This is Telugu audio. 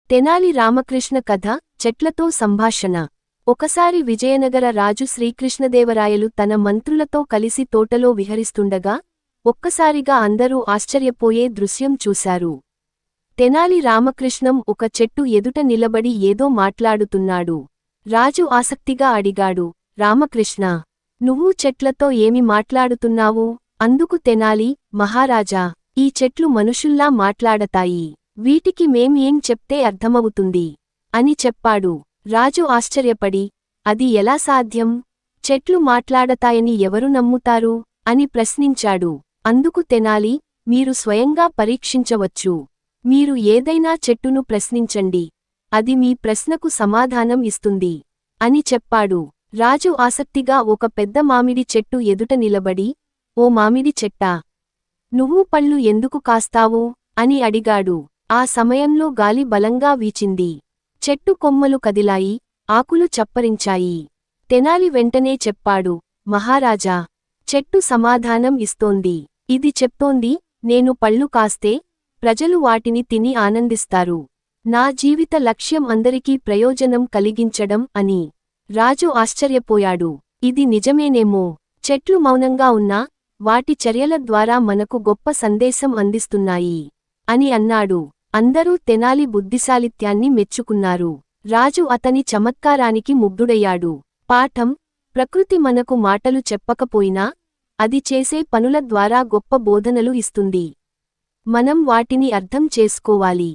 తెనాలి రామకృష్ణ కథ చెట్లతో సంభాషణ. ఒకసారి విజయనగర రాజు శ్రీకృష్ణదేవరాయలు తన మంత్రులతో కలిసి తోటలో విహరిస్తుండగా ఒక్కసారిగా అందరూ ఆశ్చర్యపోయే దృశ్యం చూశారు. తెనాలి రామకృష్ణం ఒక చెట్టు ఎదుట నిలబడి ఏదో మాట్లాడుతున్నాడు. రాజు ఆసక్తిగా అడిగాడు, రామకృష్ణ, నువ్వు చెట్లతో ఏమి మాట్లాడుతున్నావు? అందుకు తెనాలి, మహారాజా, ఈ చెట్లు మనుషుల్లా మాట్లాడతాయి. వీటికి మేం ఏం చెప్తే అర్థమవుతుంది అని చెప్పాడు. రాజు ఆశ్చర్యపడి, అది ఎలా సాధ్యం? చెట్లు మాట్లాడతాయని ఎవరు నమ్ముతారు అని ప్రశ్నించాడు. అందుకు తెనాలి, మీరు స్వయంగా పరీక్షించవచ్చు. మీరు ఏదైనా చెట్టును ప్రశ్నించండి, అది మీ ప్రశ్నకు సమాధానం ఇస్తుంది అని చెప్పాడు. రాజు ఆసక్తిగా ఒక పెద్ద మామిడి చెట్టు ఎదుట నిలబడి, ఓ మామిడి చెట్టా, నువ్వు పళ్ళు ఎందుకు కాస్తావు అని అడిగాడు. ఆ సమయంలో గాలి బలంగా వీచింది. చెట్టు కొమ్మలు కదిలాయి, ఆకులు చప్పరించాయి. తెనాలి వెంటనే చెప్పాడు, మహారాజా, చెట్టు సమాధానం ఇస్తోంది. ఇది చెప్తోంది, నేను పళ్ళు కాస్తే ప్రజలు వాటిని తిని ఆనందిస్తారు. నా జీవిత లక్ష్యం అందరికీ ప్రయోజనం కలిగించడం అని. రాజు ఆశ్చర్యపోయాడు. ఇది నిజమేనేమో. చెట్లు మౌనంగా ఉన్నా వాటి చర్యల ద్వారా మనకు గొప్ప సందేశం అందిస్తున్నాయి అని అన్నాడు. అందరూ తెనాలి బుద్ధిశాలిత్యాన్ని మెచ్చుకున్నారు. రాజు అతని చమత్కారానికి ముగ్ధుడయ్యాడు. పాఠం: ప్రకృతి మనకు మాటలు చెప్పకపోయినా అది చేసే పనుల ద్వారా గొప్ప బోధనలు ఇస్తుంది. మనం వాటిని అర్థం చేసుకోవాలి.